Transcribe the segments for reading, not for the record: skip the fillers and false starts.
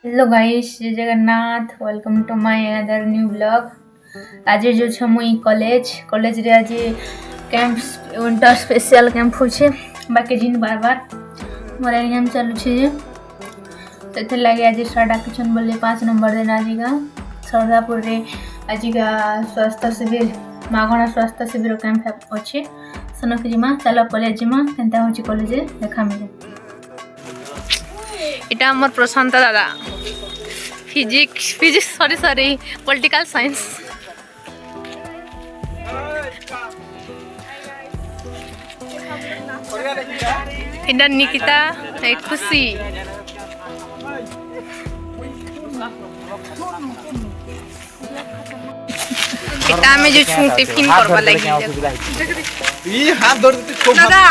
Hello guys, Jai Jagannath. Welcome to my other new blog. आज जो छ मुई कॉलेज रे आज कैंप विंटर स्पेशल कैंप होछे। बाकी जिन बार बार मोर एग्जाम चालू छे तो लगे आज स्टार्ट किचन बोले 5 नंबर दिन आज का सरदापुर रे आज का स्वास्थ्य शिविर मागणा स्वास्थ्य शिविर कैंप अच्छे सनक जिमा चलो कॉलेज जिमा केनता होची कॉलेज देखा मिले। इटा हमर प्रशांत दादा फिजिक्स सॉरी पॉलिटिकल साइंस। इधर निकिता एक खुशी इटा में जो छु टिफिन करबा लगी ई हाथ दौड़ देते खूब दादा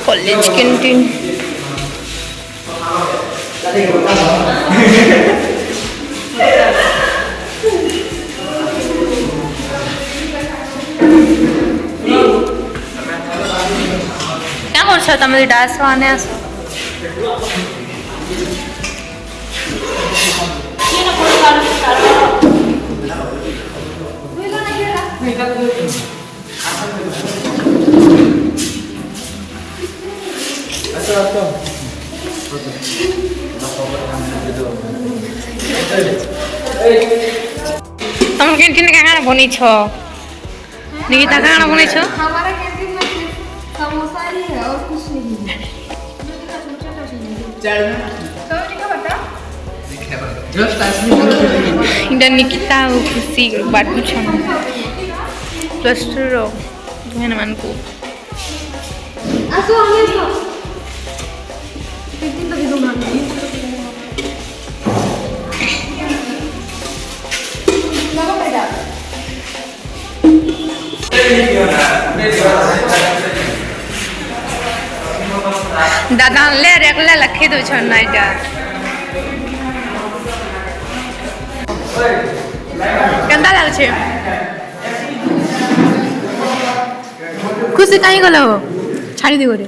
कॉलेज कैंटीन क्या कर तुम डांस आने तुम कैंटीन का बनी छो निकिता का बनी छो? हमारा कैंटीन में सिर्फ समोसा ही है और कुछ नहीं है। इधर निकिता और खुशी बात पूछो प्लस 2 रो बहन मन को आसो हमें तो कैंटीन तो दिलो ना लगा बेटा दादा ले रेगला लखे दो छ नाइटा केंदा लाग छे खुशी काई गलो छाड़ी दे गोरे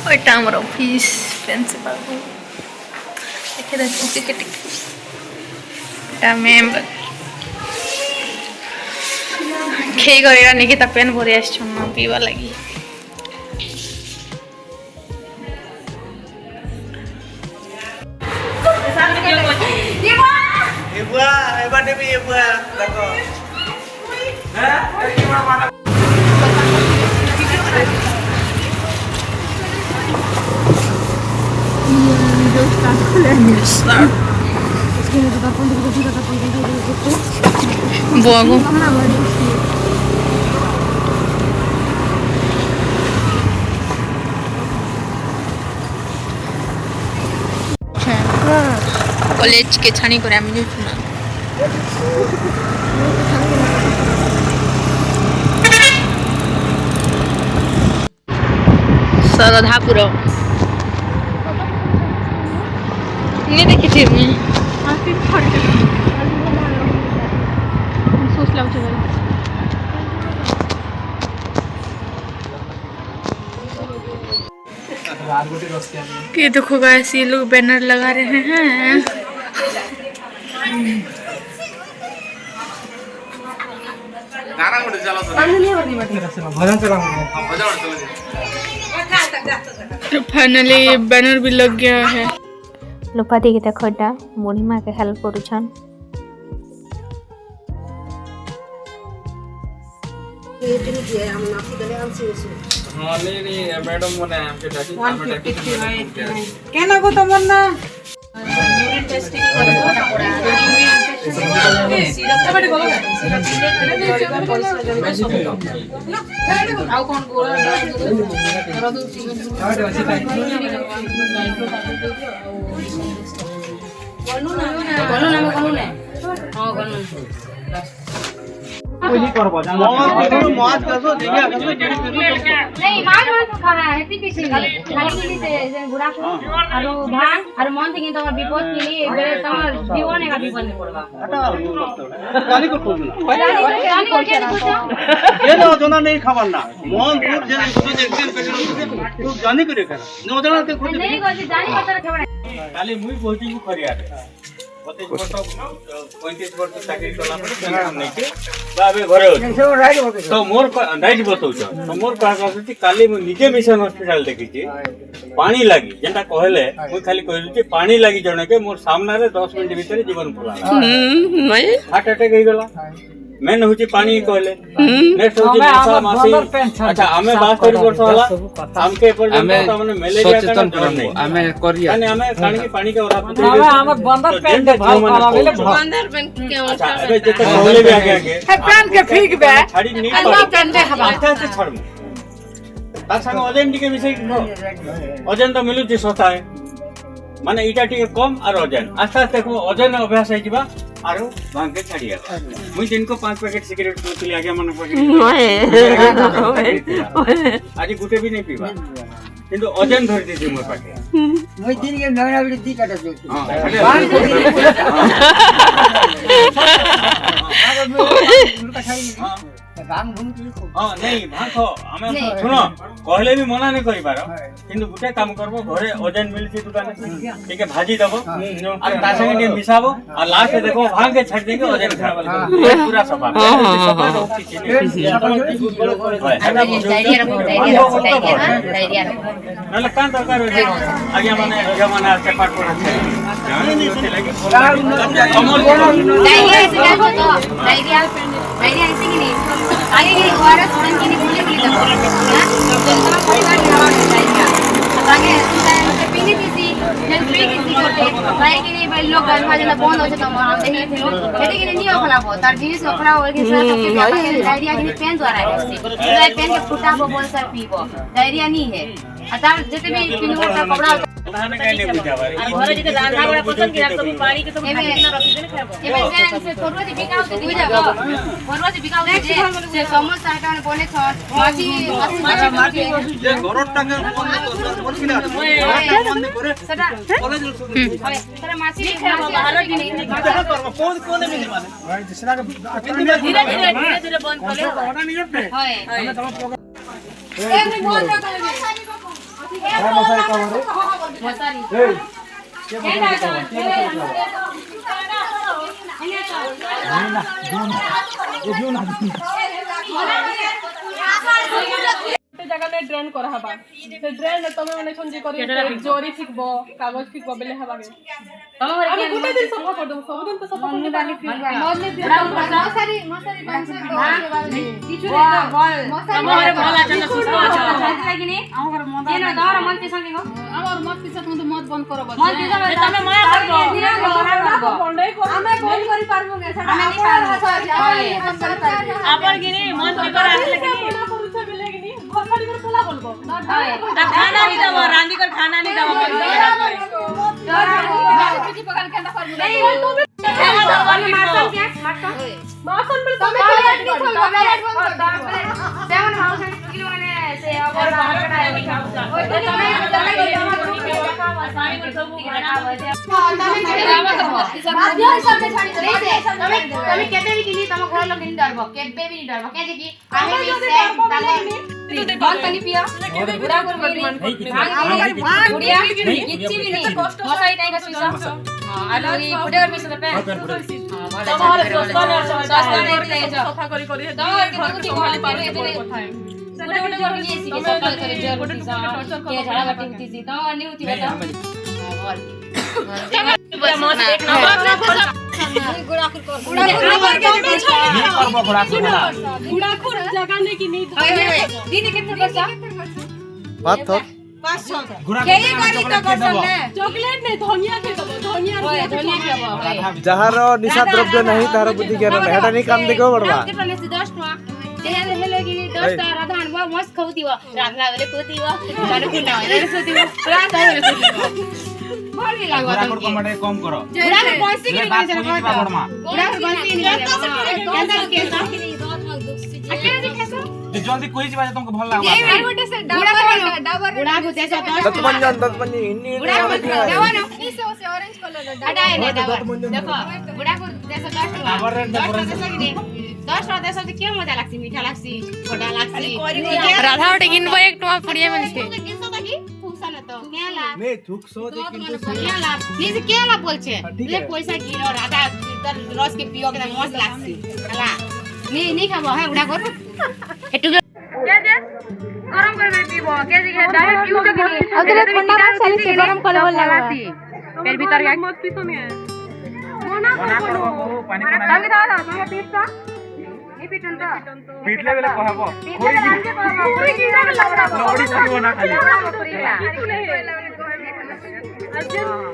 ओटा हमर ऑफिस प्रिंसिपल देखे देखो टिकट टा मैम खे गरेर निकिता पेन भरि आछन न पीवा लागि एबाटे भी एबा देखो हैं की मामा Buago. कॉलेज के छानी करे आमी सुना सरधापुर नहीं देखी थी मैं सोच लाओ चलो ये देखो गाइस ये लोग बैनर लगा रहे हैं फाइनली बैनर भी लग गया है। लोपा दी के देखो एटा बुढ़ी माँ के हेल्प करूछन हां ले मैडम मने हमके डाकी केना को तमन ना यूरिन टेस्टिंग करबो सिरप बड़ी बोलो आउ कोन गोरा रदु गनु ना हां गनु बुझी करबो जाना माछ कसो देखिया कसो जेडी नहीं माछ माछ खाना है ती किसी खाली किनी से गुड़ा को आरो भात आरो मन থেকে তোমার বিপদ কিনি এবারে তোমার জীবনে का বিপদ नहीं पड़वा गाली को खोजना रानी को क्या पूछो ये ना जना नहीं खबर ना मन दूर जे एकदम पेशेंट तू जानी करे कर न जना के खोज नहीं को जानी पता खबर काली मुई कहती मु खरियारे 25 वर्ष 35 वर्ष चाकरी कला पर पेंशन नहीं के बाबे घरे होती तो मोर राइट बताउछ तो मोर कहबा अछि काली मु निजे मिशन हॉस्पिटल देखि छी पानी लागी जेंटा कहले मु खाली कहली छी पानी लागी जणे के मोर सामने रे 10 मिनिट भीतर जीवन फुला नहीं हार्ट अटैक हो गेला मेन होची पानी कहले नेक्स्ट होची मसा मासी अच्छा हमें 72 वर्ष होला हमके पर्यंत हमने मलेरिया का डर नहीं हमें करिया यानी हमें खाने की पानी का और आप हमर बंदर पेन के भाव करावेले बंदर पेन के अच्छा अबे जते कहले भी आगे आगे पेन के ठीक बे छाड़ी नहीं पा अच्छा से छाड़मु तार संग ओजन के विषय ओजन तो मिलु छी सस्ता है माने इटा टिके कम और ओजन आस्ते आस्ते को ओजन अभ्यास है जीवा आरो भांग के छाड़िया मुई दिन को 5 पैकेट सिगरेट पीली आगे मन पैकेट आज गुटे भी नहीं पीवा किंतु ओजन धर देती मोर पाके मुई दिन के नवना बिडी दी काटा जो हां नहीं भाखो हमें सुनो कहले भी मना नहीं करि पारो किंतु गुटे काम करबो घरे ओजन मिलती दुकान ठीक है भाजी दबो और ता संगे मिसाबो और लास्ट में देखो भांग के छाड़ देंगे ओजन खराब पूरा सफा सफा रोटी चीनी डायरिया रखो नले कान दरकार हो आगे माने जमाना से पाठ पढ़ा छे जाने नहीं होते लगे कमल डायरिया से क्या होता डायरिया डायरिया ऐसे की नहीं आगे के ओआरएस स्टूडेंट की नहीं भूले की तब हां जब तक परिवार की आवाज डायरिया आगे उसे पीने किसी जन फ्री किसी करते भाई के नहीं भाई लोग घर में जना बंद हो जाता हम देखिए थे लोग यदि के नहीं खराब हो तार जिनिस खराब हो के सर सबके डायरिया की पेन द्वारा है इससे पेन के फुटा को बोल सर पीबो डायरिया नहीं है अतार जते भी पिनु का कपड़ा खाने का नहीं पूछा बारे घर जते रांधा बड़ा पसंद किया सब पानी के सब ना रखी देने खाबो एबे से फोरवा से बिकाउ से दी जाबो फोरवा से बिकाउ से समोसा कान बने छ माछी माछी जे गरट टांगे मन किला मन करे सेटा कॉलेज सेटा माछी बाहर की नहीं कौन कोने में माने धीरे धीरे बंद कर ले होय एक बोल रहा मसारी जगह में ड्रेन कर हबा से ड्रेन तमे माने छंजी करी जोरी फिकबो कागज फिकबो बेले हबा के तमे हम गुटे दिन सफा कर दो सब दिन तो सफा कर बानी मसारी मसारी डांस तो किछु वाह हमारे भला चना सुस्तो अच्छा लागी नहीं हमर मन ये ना दार मन के संगे हमर मत पिसा तुम तो मत बंद करो बस मन के तमे माया करबो बंडे को हमें गोल करी पारबो के हमें नहीं पारबो आपन गिनी मन पे कर आले के खाली कर चला बोलबो खाना नहीं दबो रांधी कर खाना नहीं दबो पीछे पकड़ के अंदर कर नहीं मारसन क्या मारसन मारसन में तमे टॉयलेट नहीं खोल टॉयलेट बंद कर सेवन हाउस किलो ने से और बाहर का है ओए तो तमे पानी कर सब खाना तमे केबे भी किनी तम घर लोग नहीं डरबो केबे भी नहीं डरबो के कि आमे भी से ताले बात पानी पिया बुरा कर बुढ़िया किछि भी नहीं मसाई टाइम का सुइसा हां आलू ई फुटे कर मिस पे हां सस्ता नहीं दे जा सफा करी करी तो घर की खाली पानी पठाए छोटे छोटे जोर की सी सब करे जोर के झाड़ा बाटी होती सी तो नहीं होती बता मस्त एक नंबर गुड़ाखुर जगह ने की नहीं दीदी कितने पैसा बात तो 500 केही करी तो कर सकले चॉकलेट नहीं धनिया के दबो धनिया धनिया के बा जहार निशा द्रव्य नहीं तार बुद्धि के हेटा नहीं काम देखो बड़वा कितने से 10 टका हेलो की 10 टा राधान बा मस्त खाउतीवा राधला बेले खाउतीवा जाने को ना रे सोतीवा रात आवे सोतीवा बोल भी लागवा गुड़ा को मडे कम करो गुड़ा को पंसी के नहीं बात जरा बड़मा गुड़ा को पंसी नहीं जरा कैसा के साथ नहीं जल्दी कोई बात तुमको भल लागबा बुढ़ा को देसो दत्तमंजन इन्नी बुढ़ा को देवा ना हटाए ना देवा देखो बुढ़ा को देसो 10 टका देसो तो क्या मजा लागसी मीठा लागसी छोटा लागसी राधा उठे गिनबो एक टमा पुड़िया में छे किसो तकी फुसा न तो क्या लाभ नहीं थुक सो दे किंतु क्या लाभ नहीं क्या लाभ बोलछे ले पैसा गिनो राधा तर रस के पियो के मस्त लागसी हला नहीं खाबो है बुढ़ा को एटु क्या दे गरम करबे पीबो के जे डायरेक्ट पियो तो के अगर ठंडा का साली से गरम कर बोल लगाती फिर भीतर या मत पीसो में मोना को पानी ताकि दादा तुम्हें पीसता नहीं पीटन तो पीटले बेले कहबो कोई की ना लवड़ा लवड़ी छाड़बो ना खाली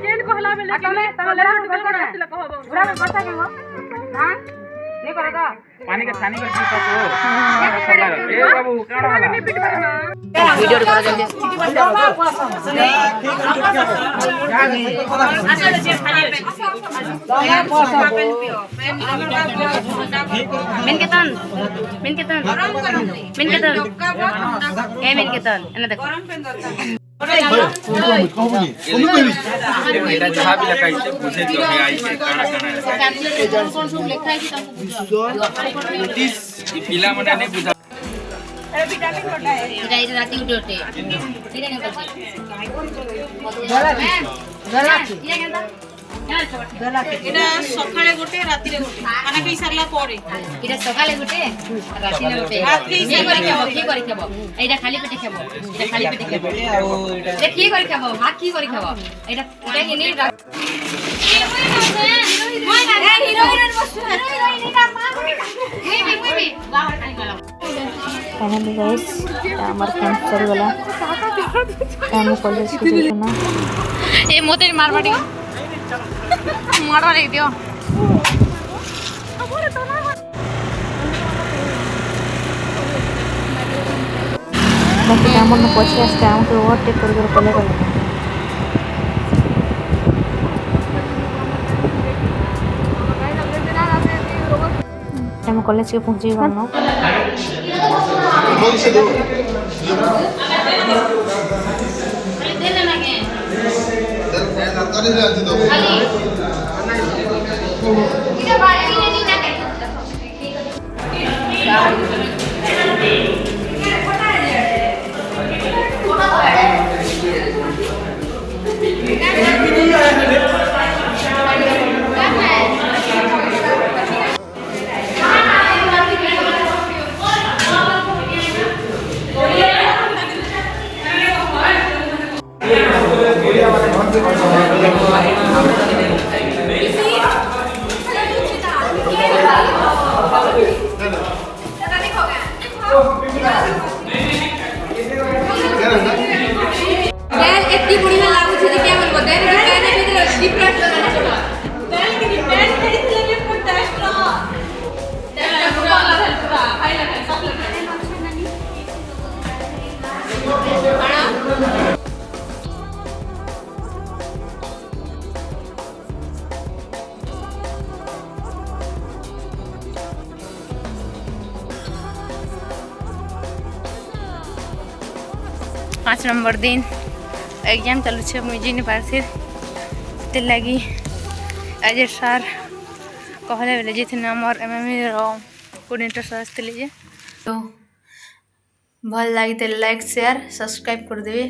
जेन कहला में लेकिन तमे लड़ा बड़ा कहबो बुढ़ा में बसा के हो हां नहीं करेगा पानी का छानी कर पीतो तो ए बाबू काड़ा वाला वीडियो करो जल्दी एटा जहां भी लखाई से बुझे जो है आई से काना नोटिस ई पिला मने नहीं बुझा राती उठोटे এটা সকালে গোটে রাতিরে গোটে খানা খাই সারলা পরে এটা সকালে গুটে রাতি না গুটে কি করে খাবো এইটা খালি পেটে খাবো এটা খালি পেটে খাবো এটা কি করে খাবো ভাত কি করে খাবো এটা এনে হিরোইনের বস্তু হিরোইন এটা মা মুই বাহার খাই গেলাম फाइनली गाइस हमार कैंप चल गला हम कॉलेज के जाना ए मोते मारवाड़ी मारवाड़ी दियो बाकी हमन पछे आस्ते हमके ओवरटेक कर पले गला हम कॉलेज के पहुंची गनो यार इतनी बढ़िया लागू थी क्या बोल बता रहे कि कहने भी डिफरेंट लगाना छोड़ा বেল কি বেল খেলি দিলে কোন টেস্ট রহ এটা পুরো আলাদা পুরো খাই লাগে সব লাগে 5 नंबर दिन एग्जाम चलू छे मुझे नहीं पारसी ते लगी अजय सर कहले बेले जे थे हमर एमएमई रो कोऑर्डिनेटर सर आस्ते लीजिए तो भल लगी तो लाइक शेयर सब्सक्राइब कर देबे।